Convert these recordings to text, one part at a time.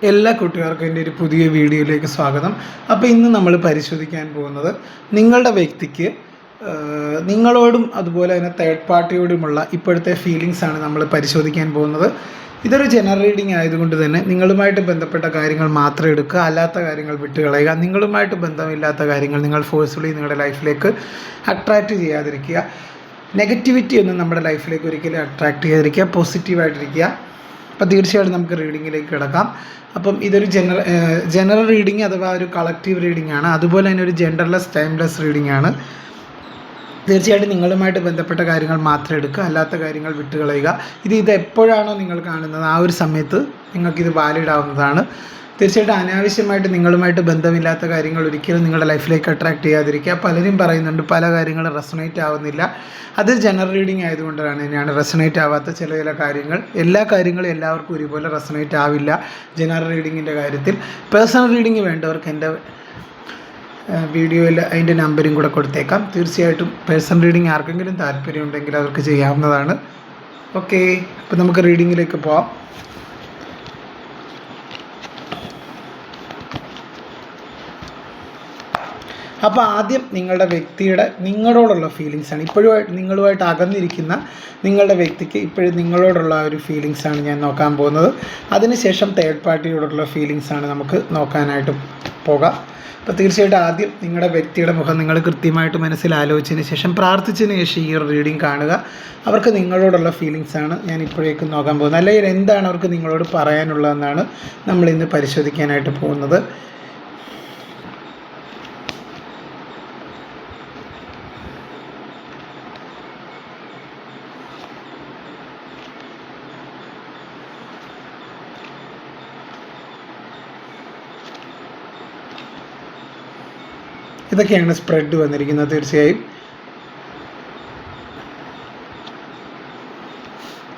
എല്ലാ കൂട്ടുകാർക്കും എൻ്റെ ഒരു പുതിയ വീഡിയോയിലേക്ക് സ്വാഗതം. അപ്പോൾ ഇന്ന് നമ്മൾ പരിശോധിക്കാൻ പോകുന്നത് നിങ്ങളുടെ വ്യക്തിക്ക് നിങ്ങളോടും അതുപോലെ തന്നെ തേർഡ് പാർട്ടിയോടുമുള്ള ഇപ്പോഴത്തെ ഫീലിങ്സ് ആണ് നമ്മൾ പരിശോധിക്കാൻ പോകുന്നത്. ഇതൊരു ജനറൽ റീഡിംഗ് ആയതുകൊണ്ട് തന്നെ നിങ്ങളുമായിട്ട് ബന്ധപ്പെട്ട കാര്യങ്ങൾ മാത്രം എടുക്കുക, അല്ലാത്ത കാര്യങ്ങൾ വിട്ടുകളയുക. നിങ്ങളുമായിട്ട് ബന്ധമില്ലാത്ത കാര്യങ്ങൾ നിങ്ങൾ ഫോഴ്സ്ഫുള്ളി നിങ്ങളുടെ ലൈഫിലേക്ക് അട്രാക്റ്റ് ചെയ്യാതിരിക്കുക. നെഗറ്റിവിറ്റി ഒന്നും നമ്മുടെ ലൈഫിലേക്ക് ഒരിക്കലും അട്രാക്റ്റ് ചെയ്യാതിരിക്കുക, പോസിറ്റീവായിട്ടിരിക്കുക. അപ്പോൾ തീർച്ചയായിട്ടും നമുക്ക് റീഡിങ്ങിലേക്ക് കിടക്കാം. അപ്പം ഇതൊരു ജനറൽ റീഡിങ് അഥവാ ഒരു കളക്റ്റീവ് റീഡിംഗ് ആണ്. അതുപോലെ തന്നെ ഒരു ജെൻഡർലെസ് ടൈംലെസ് റീഡിംഗ് ആണ്. തീർച്ചയായിട്ടും നിങ്ങളുമായിട്ട് ബന്ധപ്പെട്ട കാര്യങ്ങൾ മാത്രം എടുക്കുക, അല്ലാത്ത കാര്യങ്ങൾ വിട്ടുകളയുക. ഇത് എപ്പോഴാണോ നിങ്ങൾ കാണുന്നത് ആ ഒരു സമയത്ത് നിങ്ങൾക്കിത് വാലിഡ് ആവുന്നതാണ്. തീർച്ചയായിട്ടും അനാവശ്യമായിട്ട് നിങ്ങളുമായിട്ട് ബന്ധമില്ലാത്ത കാര്യങ്ങൾ ഒരിക്കലും നിങ്ങളുടെ ലൈഫിലേക്ക് അട്രാക്റ്റ് ചെയ്യാതിരിക്കുക. പലരും പറയുന്നുണ്ട് പല കാര്യങ്ങളും റെസണേറ്റ് ആവുന്നില്ല. അത് ജനറൽ റീഡിംഗ് ആയതുകൊണ്ടാണ് തന്നെയാണ് റെസണേറ്റ് ആവാത്ത ചില കാര്യങ്ങൾ. എല്ലാ കാര്യങ്ങളും എല്ലാവർക്കും ഒരുപോലെ റെസണേറ്റ് ആവില്ല ജനറൽ റീഡിങ്ങിൻ്റെ കാര്യത്തിൽ. പേഴ്സണൽ റീഡിംഗ് വേണ്ടവർക്ക് എൻ്റെ വീഡിയോയിൽ അതിൻ്റെ നമ്പരും കൂടെ കൊടുത്തേക്കാം. തീർച്ചയായിട്ടും പേഴ്സണൽ റീഡിംഗ് ആർക്കെങ്കിലും താല്പര്യമുണ്ടെങ്കിൽ അവർക്ക് ചെയ്യാവുന്നതാണ്. ഓക്കെ, അപ്പോൾ നമുക്ക് റീഡിങ്ങിലേക്ക് പോവാം. അപ്പോൾ ആദ്യം നിങ്ങളുടെ വ്യക്തിയുടെ നിങ്ങളോടുള്ള ഫീലിങ്സാണ്. ഇപ്പോഴും നിങ്ങളുമായിട്ട് അകന്നിരിക്കുന്ന നിങ്ങളുടെ വ്യക്തിക്ക് ഇപ്പോഴും നിങ്ങളോടുള്ള ഒരു ഫീലിങ്സാണ് ഞാൻ നോക്കാൻ പോകുന്നത്. അതിനുശേഷം തേർഡ് പാർട്ടിയോടുള്ള ഫീലിങ്സാണ് നമുക്ക് നോക്കാനായിട്ട് പോകാം. അപ്പോൾ തീർച്ചയായിട്ടും ആദ്യം നിങ്ങളുടെ വ്യക്തിയുടെ മുഖം നിങ്ങൾ കൃത്യമായിട്ട് മനസ്സിൽ ആലോചിച്ചതിന് ശേഷം പ്രാർത്ഥിച്ചതിന് ശേഷം ഈ ഒരു റീഡിംഗ് കാണുക. അവർക്ക് നിങ്ങളോടുള്ള ഫീലിങ്സാണ് ഞാൻ ഇപ്പോഴേക്കും നോക്കാൻ പോകുന്നത്. അല്ലെങ്കിൽ എന്താണ് അവർക്ക് നിങ്ങളോട് പറയാനുള്ളതെന്നാണ് നമ്മളിന്ന് പരിശോധിക്കാനായിട്ട് പോകുന്നത്. ഇതൊക്കെയാണ് സ്പ്രെഡ് വന്നിരിക്കുന്നത്. തീർച്ചയായും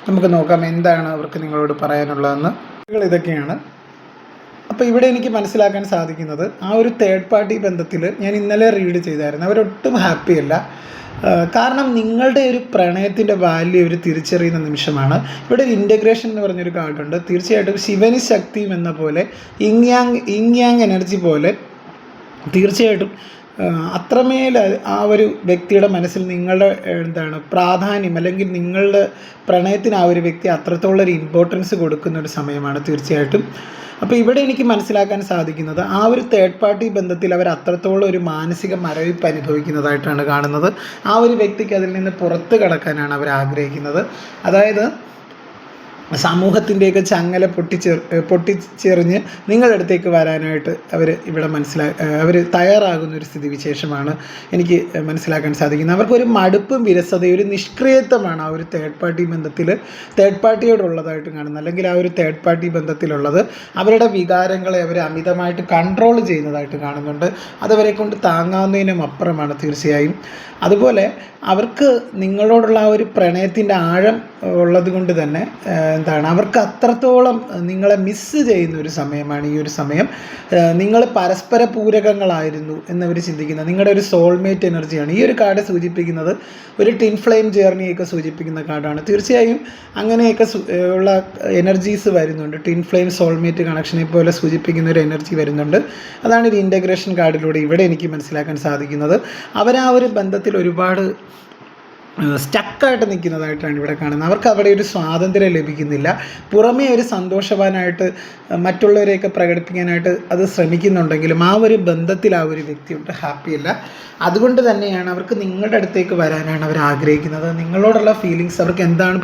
നമുക്ക് നോക്കാം എന്താണ് അവർക്ക് നിങ്ങളോട് പറയാനുള്ളതെന്ന്. ഇതൊക്കെയാണ്. അപ്പോൾ ഇവിടെ എനിക്ക് മനസ്സിലാക്കാൻ സാധിക്കുന്നത് ആ ഒരു തേർഡ് പാർട്ടി ബന്ധത്തിൽ ഞാൻ ഇന്നലെ റീഡ് ചെയ്തായിരുന്നു. അവരൊട്ടും ഹാപ്പിയല്ല. കാരണം നിങ്ങളുടെ ഒരു പ്രണയത്തിൻ്റെ വാല്യൂ ഒരു തിരിച്ചറിയുന്ന നിമിഷമാണ്. ഇവിടെ ഒരു ഇൻ്റഗ്രേഷൻ എന്ന് പറഞ്ഞൊരു കാർഡുണ്ട്. തീർച്ചയായിട്ടും ശിവനി ശക്തിയും എന്ന പോലെ ഇങ് എനർജി പോലെ തീർച്ചയായിട്ടും അത്രമേൽ ആ ഒരു വ്യക്തിയുടെ മനസ്സിൽ നിങ്ങളുടെ പ്രാധാന്യം അല്ലെങ്കിൽ നിങ്ങളുടെ പ്രണയത്തിന് ആ ഒരു വ്യക്തി അത്രത്തോളം ഒരു ഇമ്പോർട്ടൻസ് കൊടുക്കുന്ന ഒരു സമയമാണ് തീർച്ചയായിട്ടും. അപ്പോൾ ഇവിടെ എനിക്ക് മനസ്സിലാക്കാൻ സാധിക്കുന്നത് ആ ഒരു തേർഡ് പാർട്ടി ബന്ധത്തിൽ അവർ അത്രത്തോളം ഒരു മാനസിക മരവിപ്പ് അനുഭവിക്കുന്നതായിട്ടാണ് കാണുന്നത്. ആ ഒരു വ്യക്തിക്ക് അതിൽ നിന്ന് പുറത്ത് കടക്കാനാണ് അവർ ആഗ്രഹിക്കുന്നത്. അതായത് സമൂഹത്തിൻ്റെയൊക്കെ ചങ്ങല പൊട്ടിച്ചെറിഞ്ഞ് നിങ്ങളുടെ അടുത്തേക്ക് വരാനായിട്ട് അവർ തയ്യാറാകുന്ന ഒരു സ്ഥിതിവിശേഷമാണ് എനിക്ക് മനസ്സിലാക്കാൻ സാധിക്കുന്നത്. അവർക്കൊരു മടുപ്പും വിരസതയും ഒരു നിഷ്ക്രിയത്വമാണ് ആ ഒരു തേർഡ് പാർട്ടി ബന്ധത്തിൽ തേർഡ് പാർട്ടിയോടുള്ളതായിട്ട് കാണുന്നത്. അല്ലെങ്കിൽ ആ ഒരു തേർഡ് പാർട്ടി ബന്ധത്തിലുള്ളത് അവരുടെ വികാരങ്ങളെ അവർ അമിതമായിട്ട് കൺട്രോൾ ചെയ്യുന്നതായിട്ട് കാണുന്നുണ്ട്. അതവരെ കൊണ്ട് താങ്ങാവുന്നതിനും അപ്പുറമാണ് തീർച്ചയായും. അതുപോലെ അവർക്ക് നിങ്ങളോടുള്ള ആ ഒരു പ്രണയത്തിൻ്റെ ആഴം ഉള്ളത് കൊണ്ട് തന്നെ അവർക്ക് അത്രത്തോളം നിങ്ങളെ മിസ്സ് ചെയ്യുന്ന ഒരു സമയമാണ് ഈ ഒരു സമയം. നിങ്ങൾ പരസ്പര പൂരകങ്ങളായിരുന്നു എന്നവർ ചിന്തിക്കുന്നത് നിങ്ങളുടെ ഒരു സോൾമേറ്റ് എനർജിയാണ്. ഈ ഒരു കാർഡ് സൂചിപ്പിക്കുന്നത് ഒരു ടിൻ ഫ്ലെയിം ജേർണിയൊക്കെ സൂചിപ്പിക്കുന്ന കാർഡാണ്. തീർച്ചയായും അങ്ങനെയൊക്കെ ഉള്ള എനർജീസ് വരുന്നുണ്ട്. ടിൻ ഫ്ലെയിം സോൾമേറ്റ് കണക്ഷനെ പോലെ സൂചിപ്പിക്കുന്ന ഒരു എനർജി വരുന്നുണ്ട്. അതാണ് ഒരു ഇൻ്റഗ്രേഷൻ കാർഡിലൂടെ ഇവിടെ എനിക്ക് മനസ്സിലാക്കാൻ സാധിക്കുന്നത്. അവരാ ഒരു ബന്ധത്തിൽ ഒരുപാട് സ്റ്റക്കായിട്ട് നിൽക്കുന്നതായിട്ടാണ് ഇവിടെ കാണുന്നത്. അവർക്ക് അവിടെ ഒരു സ്വാതന്ത്ര്യം ലഭിക്കുന്നില്ല. പുറമേ ഒരു സന്തോഷവാനായിട്ട് മറ്റുള്ളവരെയൊക്കെ പ്രകടിപ്പിക്കാനായിട്ട് അത് ശ്രമിക്കുന്നുണ്ടെങ്കിലും ആ ഒരു ബന്ധത്തിൽ ആ ഒരു വ്യക്തിയോട്ട് ഹാപ്പിയല്ല. അതുകൊണ്ട് തന്നെയാണ് അവർക്ക് നിങ്ങളുടെ അടുത്തേക്ക് വരാനാണ് അവർ ആഗ്രഹിക്കുന്നത്. നിങ്ങളോടുള്ള ഫീലിങ്സ് അവർക്ക് എന്താണ്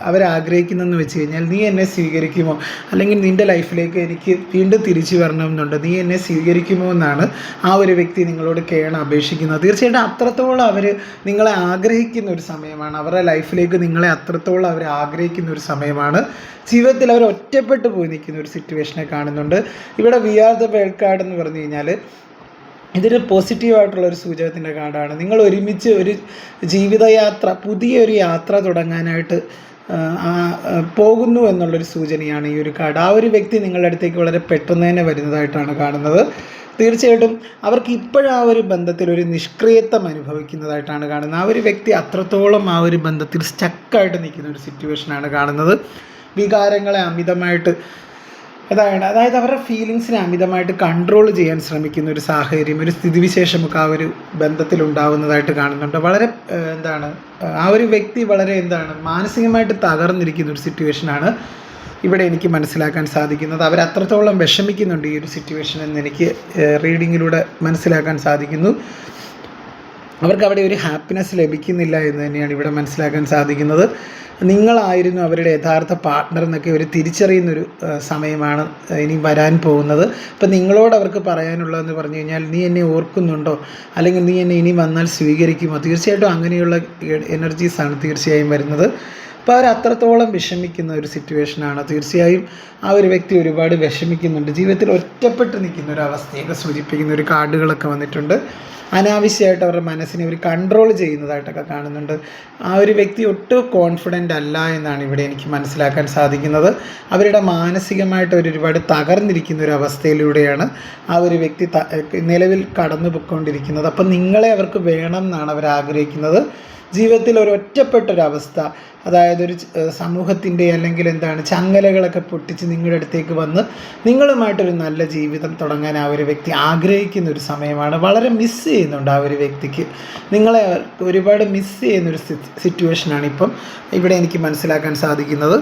അവരാഗ്രഹിക്കുന്നതെന്ന് വെച്ച് കഴിഞ്ഞാൽ, നീ എന്നെ സ്വീകരിക്കുമോ, അല്ലെങ്കിൽ നിൻ്റെ ലൈഫിലേക്ക് എനിക്ക് വീണ്ടും തിരിച്ചു വരണമെന്നുണ്ട്, നീ എന്നെ സ്വീകരിക്കുമോ എന്നാണ് ആ ഒരു വ്യക്തി നിങ്ങളോട് അപേക്ഷിക്കുന്നത്. തീർച്ചയായിട്ടും അത്രത്തോളം അവർ നിങ്ങളെ ആഗ്രഹിക്കുന്ന ഒരു സമയമാണ്. അവരുടെ ലൈഫിലേക്ക് നിങ്ങളെ അത്രത്തോളം അവർ ആഗ്രഹിക്കുന്ന ഒരു സമയമാണ്. ജീവിതത്തിൽ അവർ ഒറ്റപ്പെട്ടു പോയി നിൽക്കുന്ന ഒരു സിറ്റുവേഷനെ കാണുന്നുണ്ട്. ഇവിടെ we are the world card എന്ന് പറഞ്ഞു കഴിഞ്ഞാൽ ഇതൊരു പോസിറ്റീവായിട്ടുള്ളൊരു സൂചകത്തിൻ്റെ കാർഡാണ്. നിങ്ങൾ ഒരുമിച്ച് ഒരു ജീവിതയാത്ര, പുതിയൊരു യാത്ര തുടങ്ങാനായിട്ട് പോകുന്നു എന്നുള്ളൊരു സൂചനയാണ് ഈ ഒരു കാർഡ്. ആ ഒരു വ്യക്തി നിങ്ങളുടെ അടുത്തേക്ക് വളരെ പെട്ടെന്ന് തന്നെ വരുന്നതായിട്ടാണ് കാണുന്നത്. തീർച്ചയായിട്ടും അവർക്ക് ഇപ്പോഴും ആ ഒരു ബന്ധത്തിൽ ഒരു നിഷ്ക്രിയത്വം അനുഭവിക്കുന്നതായിട്ടാണ് കാണുന്നത്. ആ ഒരു വ്യക്തി അത്രത്തോളം ആ ഒരു ബന്ധത്തിൽ സ്റ്റക്കായിട്ട് നിൽക്കുന്ന ഒരു സിറ്റുവേഷനാണ് കാണുന്നത്. വികാരങ്ങളെ അമിതമായിട്ട് അതായത് അവരുടെ ഫീലിങ്സിനെ അമിതമായിട്ട് കൺട്രോൾ ചെയ്യാൻ ശ്രമിക്കുന്ന ഒരു സാഹചര്യം, ഒരു സ്ഥിതിവിശേഷമൊക്കെ ആ ഒരു ബന്ധത്തിലുണ്ടാവുന്നതായിട്ട് കാണുന്നുണ്ട്. വളരെ ആ ഒരു വ്യക്തി വളരെ മാനസികമായിട്ട് തകർന്നിരിക്കുന്ന ഒരു സിറ്റുവേഷനാണ് ഇവിടെ എനിക്ക് മനസ്സിലാക്കാൻ സാധിക്കുന്നത്. അവരത്രത്തോളം വിഷമിക്കുന്നുണ്ട് ഈ ഒരു സിറ്റുവേഷൻ എന്ന് എനിക്ക് റീഡിങ്ങിലൂടെ മനസ്സിലാക്കാൻ സാധിക്കുന്നു. അവർക്ക് അവിടെ ഒരു ഹാപ്പിനെസ് ലഭിക്കുന്നില്ല എന്ന് തന്നെയാണ് ഇവിടെ മനസ്സിലാക്കാൻ സാധിക്കുന്നത്. നിങ്ങളായിരുന്നു അവരുടെ യഥാർത്ഥ പാർട്ട്ണർ എന്നൊക്കെ ഒരു തിരിച്ചറിയുന്നൊരു സമയമാണ് ഇനി വരാൻ പോകുന്നത്. അപ്പം നിങ്ങളോട് അവർക്ക് പറയാനുള്ളതെന്ന് പറഞ്ഞു കഴിഞ്ഞാൽ, നീ എന്നെ ഓർക്കുന്നുണ്ടോ, അല്ലെങ്കിൽ നീ എന്നെ ഇനി വന്നാൽ സ്വീകരിക്കുമോ? തീർച്ചയായിട്ടും അങ്ങനെയുള്ള എനർജീസാണ് തീർച്ചയായും വരുന്നത്. അപ്പോൾ അവർ അത്രത്തോളം വിഷമിക്കുന്ന ഒരു സിറ്റുവേഷനാണ്. തീർച്ചയായും ആ ഒരു വ്യക്തി ഒരുപാട് വിഷമിക്കുന്നുണ്ട്. ജീവിതത്തിൽ ഒറ്റപ്പെട്ട് നിൽക്കുന്ന ഒരു അവസ്ഥയൊക്കെ സൂചിപ്പിക്കുന്ന ഒരു കാർഡുകളൊക്കെ വന്നിട്ടുണ്ട്. അനാവശ്യമായിട്ട് അവരുടെ മനസ്സിനെ ഒരു കൺട്രോൾ ചെയ്യുന്നതായിട്ടൊക്കെ കാണുന്നുണ്ട്. ആ ഒരു വ്യക്തി ഒട്ടും കോൺഫിഡൻ്റ് അല്ല എന്നാണ് ഇവിടെ എനിക്ക് മനസ്സിലാക്കാൻ സാധിക്കുന്നത്. അവരുടെ മാനസികമായിട്ട് ഒരുപാട് തകർന്നിരിക്കുന്ന ഒരു അവസ്ഥയിലൂടെയാണ് ആ ഒരു വ്യക്തി നിലവിൽ കടന്നു പോയിക്കൊണ്ടിരിക്കുന്നത്. അപ്പം നിങ്ങളെ അവർക്ക് വേണം എന്നാണ് അവർ ആഗ്രഹിക്കുന്നത്. ജീവിതത്തിൽ ഒരു ഒറ്റപ്പെട്ടൊരവസ്ഥ, അതായത് ഒരു സമൂഹത്തിൻ്റെ അല്ലെങ്കിൽ ചങ്ങലകളൊക്കെ പൊട്ടിച്ച് നിങ്ങളുടെ അടുത്തേക്ക് വന്ന് നിങ്ങളുമായിട്ടൊരു നല്ല ജീവിതം തുടങ്ങാൻ ആ ഒരു വ്യക്തി ആഗ്രഹിക്കുന്ന ഒരു സമയമാണ്. വളരെ മിസ് ചെയ്യുന്നുണ്ട് ആ ഒരു വ്യക്തിക്ക് നിങ്ങളെ ഒരുപാട് മിസ് ചെയ്യുന്നൊരു സിറ്റുവേഷനാണ് ഇപ്പം ഇവിടെ എനിക്ക് മനസ്സിലാക്കാൻ സാധിക്കുന്നത്.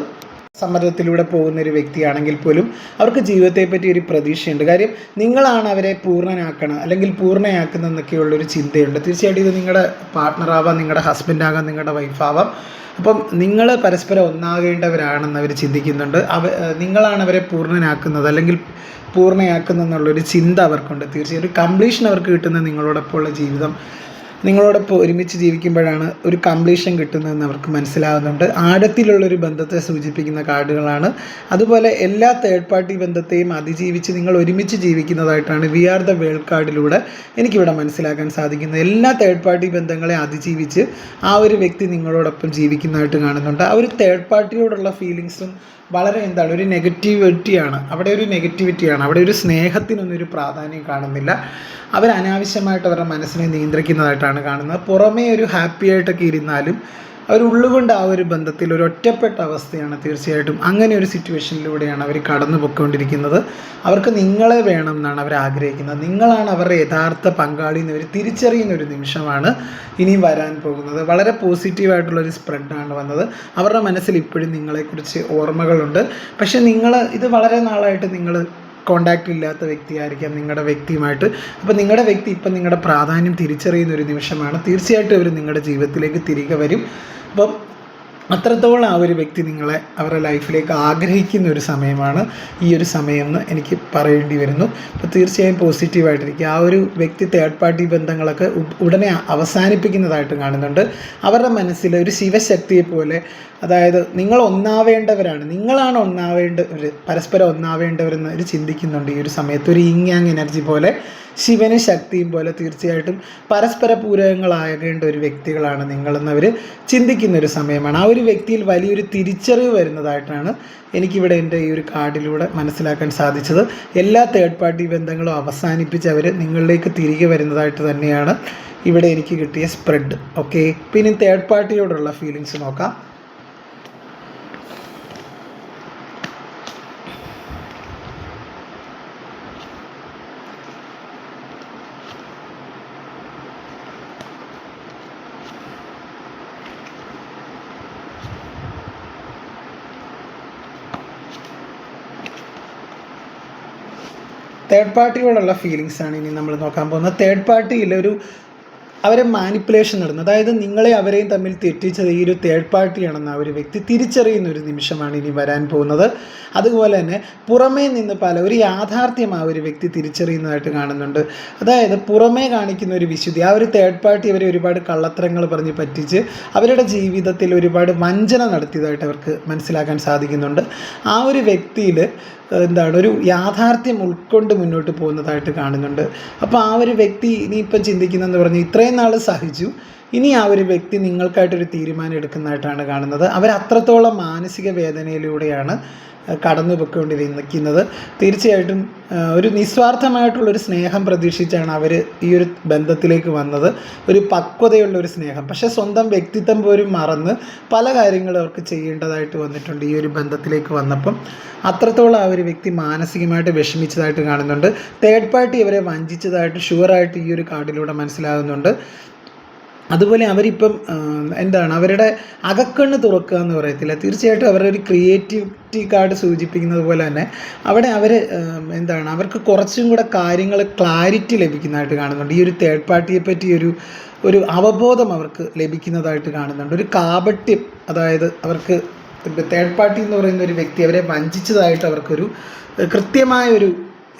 സമ്മർദ്ദത്തിലൂടെ പോകുന്നൊരു വ്യക്തിയാണെങ്കിൽ പോലും അവർക്ക് ജീവിതത്തെപ്പറ്റി ഒരു പ്രതീക്ഷയുണ്ട്. കാര്യം നിങ്ങളാണ് അവരെ പൂർണ്ണനാക്കണം അല്ലെങ്കിൽ പൂർണ്ണയാക്കുന്നതെന്നൊക്കെയുള്ളൊരു ചിന്തയുണ്ട്. തീർച്ചയായിട്ടും ഇത് നിങ്ങളുടെ പാർട്ട്ണറാവാം, നിങ്ങളുടെ ഹസ്ബൻഡാകാം, നിങ്ങളുടെ വൈഫാവാം. അപ്പം നിങ്ങൾ പരസ്പരം ഒന്നാകേണ്ടവരാണെന്ന് അവർ ചിന്തിക്കുന്നുണ്ട്. നിങ്ങളാണ് അവരെ പൂർണ്ണനാക്കുന്നത് അല്ലെങ്കിൽ പൂർണ്ണയാക്കുന്നതെന്നുള്ളൊരു ചിന്ത അവർക്കുണ്ട്. തീർച്ചയായും ഒരു കംപ്ലീഷൻ അവർക്ക് കിട്ടുന്ന നിങ്ങളോടൊപ്പമുള്ള ജീവിതം, നിങ്ങളോടൊപ്പം ഒരുമിച്ച് ജീവിക്കുമ്പോഴാണ് ഒരു കംപ്ലീഷൻ കിട്ടുന്നതെന്ന് അവർക്ക് മനസ്സിലാകുന്നുണ്ട്. ആഴത്തിലുള്ളൊരു ബന്ധത്തെ സൂചിപ്പിക്കുന്ന കാർഡുകളാണ്. അതുപോലെ എല്ലാ തേർഡ് പാർട്ടി ബന്ധത്തെയും അതിജീവിച്ച് നിങ്ങൾ ഒരുമിച്ച് ജീവിക്കുന്നതായിട്ടാണ് വി ആർ ദ വേൾഡ് കാർഡിലൂടെ എനിക്കിവിടെ മനസ്സിലാക്കാൻ സാധിക്കുന്നത്. എല്ലാ തേർഡ് പാർട്ടി ബന്ധങ്ങളെ അതിജീവിച്ച് ആ ഒരു വ്യക്തി നിങ്ങളോടൊപ്പം ജീവിക്കുന്നതായിട്ട് കാണുന്നുണ്ട്. ആ ഒരു തേർഡ് പാർട്ടിയോടുള്ള ഫീലിങ്സും വളരെ ഒരു നെഗറ്റിവിറ്റിയാണ്. അവിടെ ഒരു നെഗറ്റിവിറ്റിയാണ്. അവിടെ ഒരു സ്നേഹത്തിനൊന്നൊരു പ്രാധാന്യം കാണുന്നില്ല. അവർ അനാവശ്യമായിട്ട് അവരുടെ മനസ്സിനെ നിയന്ത്രിക്കുന്നതായിട്ടാണ് കാണുന്നത്. പുറമേ ഒരു ഹാപ്പി ആയിട്ടൊക്കെ ഇരുന്നാലും അവരുള്ളുകൊണ്ട് ആ ഒരു ബന്ധത്തിൽ ഒരു ഒറ്റപ്പെട്ട അവസ്ഥയാണ്. തീർച്ചയായിട്ടും അങ്ങനെ ഒരു സിറ്റുവേഷനിലൂടെയാണ് അവർ കടന്നു പോയിക്കൊണ്ടിരിക്കുന്നത്. അവർക്ക് നിങ്ങളെ വേണം എന്നാണ് അവർ ആഗ്രഹിക്കുന്നത്. നിങ്ങളാണ് അവരുടെ യഥാർത്ഥ പങ്കാളി എന്ന് അവർ തിരിച്ചറിയുന്ന ഒരു നിമിഷമാണ് ഇനിയും വരാൻ പോകുന്നത്. വളരെ പോസിറ്റീവായിട്ടുള്ളൊരു സ്പ്രെഡാണ് വന്നത്. അവരുടെ മനസ്സിൽ ഇപ്പോഴും നിങ്ങളെക്കുറിച്ച് ഓർമ്മകളുണ്ട്. പക്ഷേ ഇത് വളരെ നാളായിട്ട് നിങ്ങൾ കോണ്ടാക്റ്റ് ഇല്ലാത്ത വ്യക്തിയായിരിക്കാം നിങ്ങളുടെ വ്യക്തിയുമായിട്ട്. അപ്പോൾ നിങ്ങളുടെ വ്യക്തി ഇപ്പം നിങ്ങളുടെ പ്രാധാന്യം തിരിച്ചറിയുന്ന ഒരു നിമിഷമാണ്. തീർച്ചയായിട്ടും അവർ നിങ്ങളുടെ ജീവിതത്തിലേക്ക് തിരികെ വരും. അപ്പം അത്രത്തോളം ആ ഒരു വ്യക്തി നിങ്ങളെ അവരുടെ ലൈഫിലേക്ക് ആഗ്രഹിക്കുന്ന ഒരു സമയമാണ് ഈ ഒരു സമയം എന്ന് എനിക്ക് പറയേണ്ടി വരുന്നു. അപ്പോൾ തീർച്ചയായും പോസിറ്റീവായിട്ടിരിക്കുക. ആ ഒരു വ്യക്തി തേർഡ് പാർട്ടി ബന്ധങ്ങളൊക്കെ ഉടനെ അവസാനിപ്പിക്കുന്നതായിട്ട് കാണുന്നുണ്ട്. അവരുടെ മനസ്സിൽ ഒരു ശിവശക്തിയെ പോലെ, അതായത് നിങ്ങൾ ഒന്നാവേണ്ടവരാണ്, നിങ്ങളാണ് ഒന്നാവേണ്ടവർ, പരസ്പരം ഒന്നാവേണ്ടവരെന്ന് ഒരു ചിന്തിക്കുന്നുണ്ട് ഈ ഒരു സമയത്ത്. ഒരു യിങ് യാങ് എനർജി പോലെ, ശിവനും ശക്തിയും പോലെ തീർച്ചയായിട്ടും പരസ്പര പൂരകങ്ങളാകേണ്ട ഒരു വ്യക്തികളാണ് നിങ്ങളെന്നവർ ചിന്തിക്കുന്നൊരു സമയമാണ്. ആ ഒരു വ്യക്തിയിൽ വലിയൊരു തിരിച്ചറിവ് വരുന്നതായിട്ടാണ് എനിക്കിവിടെ എൻ്റെ ഈ ഒരു കാർഡിലൂടെ മനസ്സിലാക്കാൻ സാധിച്ചത്. എല്ലാ തേർഡ് പാർട്ടി ബന്ധങ്ങളും അവസാനിപ്പിച്ച് അവർ നിങ്ങളിലേക്ക് തിരികെ വരുന്നതായിട്ട് തന്നെയാണ് ഇവിടെ എനിക്ക് കിട്ടിയ സ്പ്രെഡ്. ഓക്കെ, പിന്നെ തേർഡ് പാർട്ടിയോടുള്ള ഫീലിങ്സ് നോക്കാം. തേർഡ് പാർട്ടിയോടുള്ള ഫീലിങ്സാണ് ഇനി നമ്മൾ നോക്കാൻ പോകുന്നത്. തേർഡ് പാർട്ടിയിൽ അവരെ മാനിപ്പുലേഷൻ നടന്നു, അതായത് നിങ്ങളെ അവരെയും തമ്മിൽ തെറ്റിച്ചത് ഈ ഒരു തേർഡ് പാർട്ടിയാണെന്ന് ആ ഒരു വ്യക്തി തിരിച്ചറിയുന്ന ഒരു നിമിഷമാണ് ഇനി വരാൻ പോകുന്നത്. അതുപോലെ തന്നെ പുറമേ നിന്ന് ഒരു യാഥാർത്ഥ്യം ആ ഒരു വ്യക്തി തിരിച്ചറിയുന്നതായിട്ട് കാണുന്നുണ്ട്. അതായത് പുറമേ കാണിക്കുന്ന ഒരു വിശുദ്ധി, ആ ഒരു തേർഡ് പാർട്ടി അവരെ ഒരുപാട് കള്ളത്തരങ്ങൾ പറഞ്ഞ് പറ്റിച്ച് അവരുടെ ജീവിതത്തിൽ ഒരുപാട് വഞ്ചന നടത്തിയതായിട്ട് അവർക്ക് മനസ്സിലാക്കാൻ സാധിക്കുന്നുണ്ട്. ആ ഒരു വ്യക്തിയിൽ ഒരു യാഥാർത്ഥ്യം ഉൾക്കൊണ്ട് മുന്നോട്ട് പോകുന്നതായിട്ട് കാണുന്നുണ്ട്. അപ്പോൾ ആ ഒരു വ്യക്തി ഇനിയിപ്പം ചിന്തിക്കുന്നതെന്ന് പറഞ്ഞാൽ ഇത്രയും നാൾ സഹിച്ചു, ഇനി ആ ഒരു വ്യക്തി നിങ്ങൾക്കായിട്ടൊരു തീരുമാനം എടുക്കുന്നതായിട്ടാണ് കാണുന്നത്. അവരത്രത്തോളം മാനസിക വേദനയിലൂടെയാണ് കടന്നു പൊയ്ക്കൊണ്ടിരിക്കുന്നത്. തീർച്ചയായിട്ടും ഒരു നിസ്വാർത്ഥമായിട്ടുള്ളൊരു സ്നേഹം പ്രതീക്ഷിച്ചാണ് അവർ ഈ ഒരു ബന്ധത്തിലേക്ക് വന്നത്, ഒരു പക്വതയുള്ളൊരു സ്നേഹം. പക്ഷേ സ്വന്തം വ്യക്തിത്വം പോലും മറന്ന് പല കാര്യങ്ങളും അവർക്ക് ചെയ്യേണ്ടതായിട്ട് വന്നിട്ടുണ്ട് ഈ ഒരു ബന്ധത്തിലേക്ക് വന്നപ്പം. അത്രത്തോളം ആ ഒരു വ്യക്തി മാനസികമായിട്ട് വിഷമിച്ചതായിട്ട് കാണുന്നുണ്ട്. തേർഡ് പാർട്ടി അവരെ വഞ്ചിച്ചതായിട്ട് ഷുവറായിട്ട് ഈ ഒരു കാർഡിലൂടെ മനസ്സിലാകുന്നുണ്ട്. അതുപോലെ അവരിപ്പം അവരുടെ അകക്കണ്ണ് തുറക്കുക എന്ന് പറയത്തില്ല, തീർച്ചയായിട്ടും അവരുടെ ഒരു ക്രിയേറ്റിവിറ്റി കാർഡ് സൂചിപ്പിക്കുന്നത് പോലെ തന്നെ അവിടെ അവർക്ക് കുറച്ചും കൂടെ കാര്യങ്ങൾ ക്ലാരിറ്റി ലഭിക്കുന്നതായിട്ട് കാണുന്നുണ്ട്. ഈ ഒരു തേർഡ് പാർട്ടിയെ പറ്റി ഒരു അവബോധം അവർക്ക് ലഭിക്കുന്നതായിട്ട് കാണുന്നുണ്ട്. ഒരു കാപട്യം, അതായത് അവർക്ക് തേർഡ് പാർട്ടി എന്ന് പറയുന്ന ഒരു വ്യക്തി അവരെ വഞ്ചിച്ചതായിട്ട് അവർക്കൊരു കൃത്യമായൊരു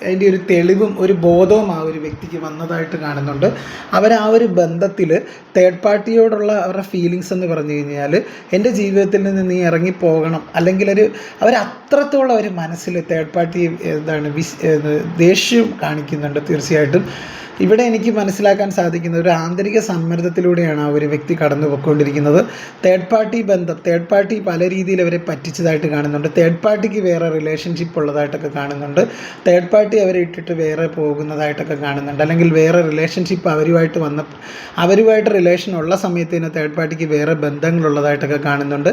അതിൻ്റെ ഒരു തെളിവും ഒരു ബോധവും ആ ഒരു വ്യക്തിക്ക് വന്നതായിട്ട് കാണുന്നുണ്ട്. ആ ഒരു ബന്ധത്തിൽ തേർഡ് പാർട്ടിയോടുള്ള അവരുടെ ഫീലിങ്സ് എന്ന് പറഞ്ഞു കഴിഞ്ഞാൽ എൻ്റെ ജീവിതത്തിൽ നിന്ന് നീ ഇറങ്ങിപ്പോകണം, അല്ലെങ്കിൽ അത്രത്തോളം അവർ മനസ്സിൽ തേർഡ് പാർട്ടി ദേഷ്യം കാണിക്കുന്നുണ്ട്. തീർച്ചയായിട്ടും ഇവിടെ എനിക്ക് മനസ്സിലാക്കാൻ സാധിക്കുന്ന ഒരു ആന്തരിക സമ്മർദ്ദത്തിലൂടെയാണ് ആ ഒരു വ്യക്തി കടന്നു പോയിക്കൊണ്ടിരിക്കുന്നത്. തേർഡ് പാർട്ടി പല രീതിയിൽ അവരെ പറ്റിച്ചതായിട്ട് കാണുന്നുണ്ട്. തേർഡ് പാർട്ടിക്ക് വേറെ റിലേഷൻഷിപ്പ് ഉള്ളതായിട്ടൊക്കെ കാണുന്നുണ്ട്. തേർഡ് പാർട്ടി അവരെ ഇട്ടിട്ട് വേറെ പോകുന്നതായിട്ടൊക്കെ കാണുന്നുണ്ട്. അല്ലെങ്കിൽ വേറെ റിലേഷൻഷിപ്പ് അവരുമായിട്ട് റിലേഷൻ ഉള്ള സമയത്ത് തന്നെ തേർഡ് പാർട്ടിക്ക് വേറെ ബന്ധങ്ങളുള്ളതായിട്ടൊക്കെ കാണുന്നുണ്ട്.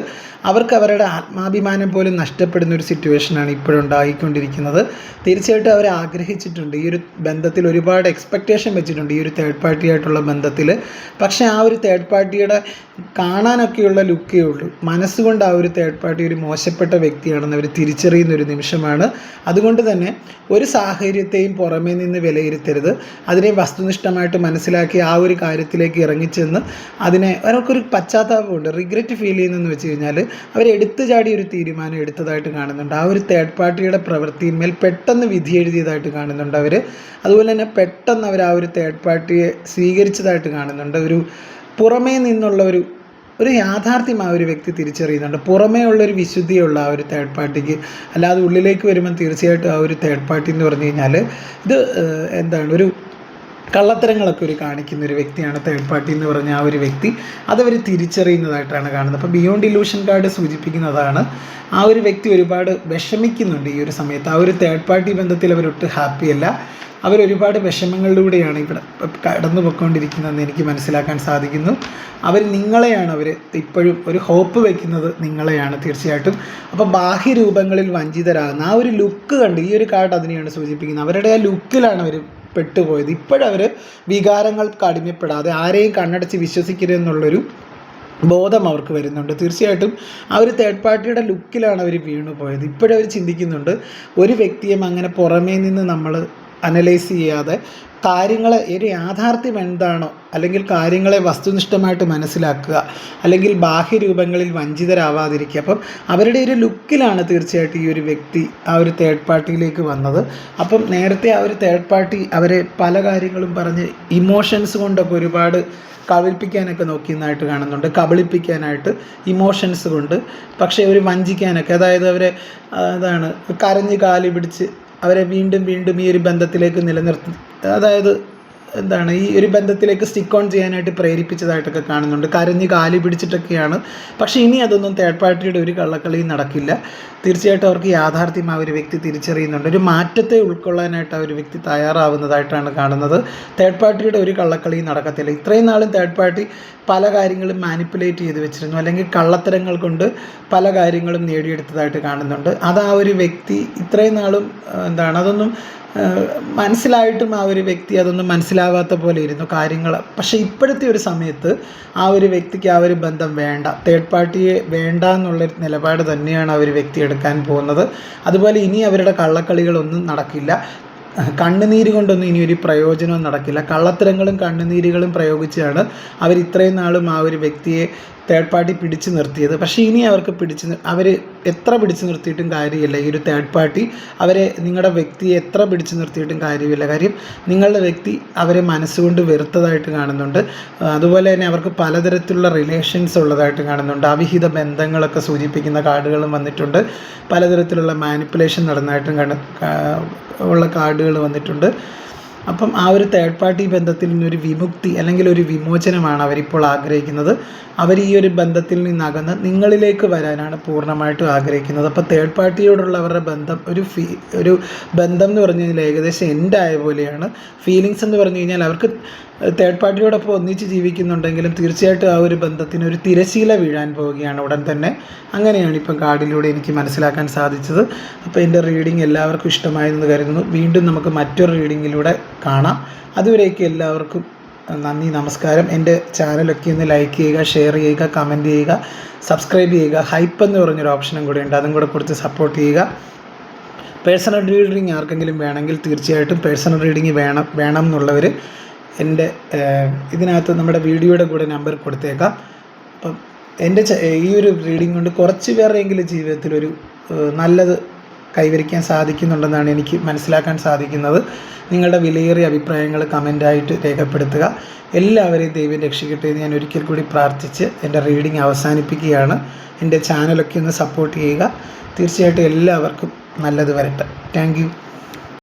അവർക്ക് അവരുടെ ആത്മാഭിമാനം പോലും നഷ്ടപ്പെടുന്ന ഒരു സിറ്റുവേഷനാണ് ഇപ്പോഴുണ്ടായിക്കൊണ്ടിരിക്കുന്നത്. തീർച്ചയായിട്ടും അവർ ആഗ്രഹിച്ചിട്ടുണ്ട്, ഈ ഒരു ബന്ധത്തിൽ ഒരുപാട് എക്സ്പെക്റ്റേഷൻ വെച്ചിട്ടുണ്ട് ഈ ഒരു തേർഡ് പാർട്ടി ആയിട്ടുള്ള ബന്ധത്തിൽ. പക്ഷേ ആ ഒരു തേർഡ് പാർട്ടിയുടെ കാണാനൊക്കെയുള്ള ലുക്കേ ഉള്ളൂ, മനസ്സുകൊണ്ട് ആ ഒരു തേർഡ് പാർട്ടി ഒരു മോശപ്പെട്ട വ്യക്തിയാണെന്ന് അവർ തിരിച്ചറിയുന്ന ഒരു നിമിഷമാണ്. അതുകൊണ്ട് തന്നെ ഒരു സാഹചര്യത്തെയും പുറമേ നിന്ന് വിലയിരുത്തരുത്, അതിനെ വസ്തുനിഷ്ഠമായിട്ട് മനസ്സിലാക്കി ആ ഒരു കാര്യത്തിലേക്ക് ഇറങ്ങിച്ചെന്ന് അവർക്കൊരു പശ്ചാത്താപമുണ്ട്, റിഗ്രറ്റ് ഫീൽ ചെയ്യുന്നതെന്ന് വെച്ച് കഴിഞ്ഞാൽ അവർ എടുത്തു ചാടി ഒരു തീരുമാനം എടുത്തതായിട്ട് കാണുന്നുണ്ട്. ആ ഒരു തേർഡ് പാർട്ടിയുടെ പ്രവൃത്തിയിന്മേൽ പെട്ടെന്ന് വിധി എഴുതിയതായിട്ട് കാണുന്നുണ്ട് അവർ. അതുപോലെ തന്നെ പെട്ടെന്ന് അവർ ആ ഒരു തേർഡ് പാർട്ടിയെ സ്വീകരിച്ചതായിട്ട് കാണുന്നുണ്ട്. പുറമേ നിന്നുള്ള ഒരു യാഥാർത്ഥ്യം ആ ഒരു വ്യക്തി തിരിച്ചറിയുന്നുണ്ട്. പുറമേ ഉള്ളൊരു വിശുദ്ധിയുള്ള ആ ഒരു തേർഡ് പാർട്ടിക്ക്, അല്ലാതെ ഉള്ളിലേക്ക് വരുമ്പം തീർച്ചയായിട്ടും ആ ഒരു തേർഡ് പാർട്ടി എന്ന് പറഞ്ഞു കഴിഞ്ഞാൽ ഒരു കള്ളത്തരങ്ങളൊക്കെ കാണിക്കുന്ന ഒരു വ്യക്തിയാണ് തേർഡ് പാർട്ടി എന്ന് പറഞ്ഞ ആ ഒരു വ്യക്തി. അതവർ തിരിച്ചറിയുന്നതായിട്ടാണ് കാണുന്നത്. അപ്പോൾ ബിയോണ്ട് ഇലൂഷൻ കാർഡ് സൂചിപ്പിക്കുന്നതാണ് ആ ഒരു വ്യക്തി ഒരുപാട് വിഷമിക്കുന്നുണ്ട് ഈ ഒരു സമയത്ത്. ആ ഒരു തേർഡ് പാർട്ടി ബന്ധത്തിൽ അവരൊട്ട് ഹാപ്പിയല്ല, അവരൊരുപാട് വിഷമങ്ങളിലൂടെയാണ് ഇവിടെ കടന്നു പോയിക്കൊണ്ടിരിക്കുന്നതെന്ന് എനിക്ക് മനസ്സിലാക്കാൻ സാധിക്കുന്നു. നിങ്ങളെയാണ് ഇപ്പോഴും ഒരു ഹോപ്പ് വയ്ക്കുന്നത് നിങ്ങളെയാണ് തീർച്ചയായിട്ടും. അപ്പോൾ ബാഹ്യരൂപങ്ങളിൽ വഞ്ചിതരാകുന്ന ആ ഒരു ലുക്ക് കണ്ട് ഈ ഒരു കാർഡ് അതിനെയാണ് സൂചിപ്പിക്കുന്നത്. അവരുടെ ആ ലുക്കിലാണ് അവർ പെട്ടുപോയത്. ഇപ്പോഴവർ വികാരങ്ങൾക്ക് അടിമപ്പെടാതെ ആരെയും കണ്ണടച്ച് വിശ്വസിക്കരുതെന്നുള്ളൊരു ബോധം അവർക്ക് വരുന്നുണ്ട്. തീർച്ചയായിട്ടും ആ ഒരു തേർഡ് പാർട്ടിയുടെ ലുക്കിലാണ് അവർ വീണു പോയത്. ഇപ്പോഴവർ ചിന്തിക്കുന്നുണ്ട്, ഒരു വ്യക്തിയും അങ്ങനെ പുറമേ നിന്ന് നമ്മൾ അനലൈസ് ചെയ്യാതെ കാര്യങ്ങളെ ഒരു യാഥാർത്ഥ്യം എന്താണോ, അല്ലെങ്കിൽ കാര്യങ്ങളെ വസ്തുനിഷ്ഠമായിട്ട് മനസ്സിലാക്കുക, അല്ലെങ്കിൽ ബാഹ്യരൂപങ്ങളിൽ വഞ്ചിതരാവാതിരിക്കുക. അപ്പം അവരുടെ ഒരു ലുക്കിലാണ് തീർച്ചയായിട്ടും ഈ ഒരു വ്യക്തി ആ ഒരു തേർഡ് പാർട്ടിയിലേക്ക് വന്നത്. അപ്പം നേരത്തെ ആ ഒരു തേർഡ് പാർട്ടി അവരെ പല കാര്യങ്ങളും പറഞ്ഞ് ഇമോഷൻസ് കൊണ്ടൊക്കെ ഒരുപാട് കബളിപ്പിക്കാനൊക്കെ നോക്കിയെന്നായിട്ട് കാണുന്നുണ്ട്, കബളിപ്പിക്കാനായിട്ട് ഇമോഷൻസ് കൊണ്ട്. പക്ഷേ അവർ വഞ്ചിക്കാനൊക്കെ, അതായത് അവരെ കരഞ്ഞ് കാലി പിടിച്ച് അവരെ വീണ്ടും വീണ്ടും ഈ ഒരു ബന്ധത്തിലേക്ക് നിലനിർത്തി, അതായത് ഈ ഒരു ബന്ധത്തിലേക്ക് സ്റ്റിക്ക് ഓൺ ചെയ്യാനായിട്ട് പ്രേരിപ്പിച്ചതായിട്ടൊക്കെ കാണുന്നുണ്ട്. കരഞ്ഞ് കാലി പിടിച്ചിട്ടൊക്കെയാണ്. പക്ഷേ ഇനി അതൊന്നും തേർഡ് പാർട്ടിയുടെ ഒരു കള്ളക്കളിയും നടക്കില്ല. തീർച്ചയായിട്ടും അവർക്ക് യാഥാർത്ഥ്യം ആ ഒരു വ്യക്തി തിരിച്ചറിയുന്നുണ്ട്. ഒരു മാറ്റത്തെ ഉൾക്കൊള്ളാനായിട്ട് ആ ഒരു വ്യക്തി തയ്യാറാവുന്നതായിട്ടാണ് കാണുന്നത്. തേർഡ് പാർട്ടിയുടെ ഒരു കള്ളക്കളിയും നടക്കത്തില്ല. ഇത്രയും നാളും തേർഡ് പാർട്ടി പല കാര്യങ്ങളും മാനിപ്പുലേറ്റ് ചെയ്ത് വെച്ചിരുന്നു, അല്ലെങ്കിൽ കള്ളത്തരങ്ങൾ കൊണ്ട് പല കാര്യങ്ങളും നേടിയെടുത്തതായിട്ട് കാണുന്നുണ്ട്. അത് ആ ഒരു വ്യക്തി ഇത്രയും നാളും അതൊന്നും മനസ്സിലായിട്ടും ആ ഒരു വ്യക്തി അതൊന്നും മനസ്സിലാവാത്ത പോലെ ഇരുന്നു കാര്യങ്ങൾ. പക്ഷേ ഇപ്പോഴത്തെ ഒരു സമയത്ത് ആ ഒരു വ്യക്തിക്ക് ആ ഒരു ബന്ധം വേണ്ട, തേർഡ് പാർട്ടിയെ വേണ്ട എന്നുള്ളൊരു നിലപാട് തന്നെയാണ് ആ ഒരു വ്യക്തി എടുക്കാൻ പോകുന്നത്. അതുപോലെ ഇനി അവരുടെ കള്ളക്കളികളൊന്നും നടക്കില്ല, കണ്ണുനീര് കൊണ്ടൊന്നും ഇനി ഒരു പ്രയോജനവും നടക്കില്ല. കള്ളത്തരങ്ങളും കണ്ണുനീരുകളും പ്രയോഗിച്ചാണ് അവർ ഇത്രയും നാളും ആ ഒരു വ്യക്തിയെ തേർഡ് പാർട്ടി പിടിച്ചു നിർത്തിയത്. പക്ഷേ ഇനി അവർക്ക് അവർ എത്ര പിടിച്ചു നിർത്തിയിട്ടും കാര്യമില്ല. ഈ ഒരു തേർഡ് പാർട്ടി നിങ്ങളുടെ വ്യക്തിയെ എത്ര പിടിച്ചു നിർത്തിയിട്ടും കാര്യമില്ല. കാര്യം നിങ്ങളുടെ വ്യക്തി അവരെ മനസ്സുകൊണ്ട് വെറുത്തതായിട്ട് കാണുന്നുണ്ട്. അതുപോലെ തന്നെ അവർക്ക് പലതരത്തിലുള്ള റിലേഷൻസ് ഉള്ളതായിട്ട് കാണുന്നുണ്ട്. അവിഹിത ബന്ധങ്ങളൊക്കെ സൂചിപ്പിക്കുന്ന കാർഡുകളും വന്നിട്ടുണ്ട്. പലതരത്തിലുള്ള മാനിപ്പുലേഷൻ നടന്നതായിട്ടും ഉള്ള കാർഡുകൾ വന്നിട്ടുണ്ട്. അപ്പം ആ ഒരു തേർഡ് പാർട്ടി ബന്ധത്തിൽ നിന്നൊരു വിമുക്തി അല്ലെങ്കിൽ ഒരു വിമോചനമാണ് അവരിപ്പോൾ ആഗ്രഹിക്കുന്നത്. അവർ ഈ ഒരു ബന്ധത്തിൽ നിന്നകന്ന് നിങ്ങളിലേക്ക് വരാനാണ് പൂർണ്ണമായിട്ടും ആഗ്രഹിക്കുന്നത്. അപ്പോൾ തേർഡ് പാർട്ടിയോടുള്ള അവരുടെ ബന്ധം ഒരു ബന്ധം എന്ന് പറഞ്ഞു കഴിഞ്ഞാൽ ഏകദേശം എൻഡ് ആയ പോലെയാണ്. ഫീലിങ്സ് എന്ന് പറഞ്ഞു കഴിഞ്ഞാൽ അവർക്ക് തേർഡ് പാർട്ടിയോടൊപ്പം ഒന്നിച്ച് ജീവിക്കുന്നുണ്ടെങ്കിലും തീർച്ചയായിട്ടും ആ ഒരു ബന്ധത്തിന് ഒരു തിരശീല വീഴാൻ പോവുകയാണ് ഉടൻ തന്നെ. അങ്ങനെയാണ് ഇപ്പം കാർഡിലൂടെ എനിക്ക് മനസ്സിലാക്കാൻ സാധിച്ചത്. അപ്പോൾ എൻ്റെ റീഡിംഗ് എല്ലാവർക്കും ഇഷ്ടമായെന്ന് കരുതുന്നു. വീണ്ടും നമുക്ക് മറ്റൊരു റീഡിങ്ങിലൂടെ കാണാം. അതുവരേക്കും എല്ലാവർക്കും നന്ദി, നമസ്കാരം. എൻ്റെ ചാനലൊക്കെ ഒന്ന് ലൈക്ക് ചെയ്യുക, ഷെയർ ചെയ്യുക, കമൻറ്റ് ചെയ്യുക, സബ്സ്ക്രൈബ് ചെയ്യുക. ഹൈപ്പ് എന്ന് പറഞ്ഞൊരു ഓപ്ഷനും കൂടെ ഉണ്ട്, അതും കൂടെ കൊടുത്ത് സപ്പോർട്ട് ചെയ്യുക. പേഴ്സണൽ റീഡിങ് ആർക്കെങ്കിലും വേണമെങ്കിൽ തീർച്ചയായിട്ടും പേഴ്സണൽ റീഡിങ് വേണം എന്നുള്ളവർ എൻ്റെ ഇതിനകത്ത് നമ്മുടെ വീഡിയോയുടെ കൂടെ നമ്പർ കൊടുത്തേക്കാം. അപ്പം എൻ്റെ ഈ ഒരു റീഡിംഗ് കൊണ്ട് കുറച്ച് പേരുടെയെങ്കിലും ജീവിതത്തിലൊരു നല്ലത് കൈവരിക്കാൻ സാധിക്കുന്നുണ്ടെന്നാണ് എനിക്ക് മനസ്സിലാക്കാൻ സാധിക്കുന്നത്. നിങ്ങളുടെ വിലയേറിയ അഭിപ്രായങ്ങൾ കമൻ്റായിട്ട് രേഖപ്പെടുത്തുക. എല്ലാവരെയും ദൈവം രക്ഷിക്കട്ടെ എന്ന് ഞാൻ ഒരിക്കൽ കൂടി പ്രാർത്ഥിച്ച് എൻ്റെ റീഡിംഗ് അവസാനിപ്പിക്കുകയാണ്. എൻ്റെ ചാനലൊക്കെ ഒന്ന് സപ്പോർട്ട് ചെയ്യുക. തീർച്ചയായിട്ടും എല്ലാവർക്കും നല്ലത് വരട്ടെ. Thank you.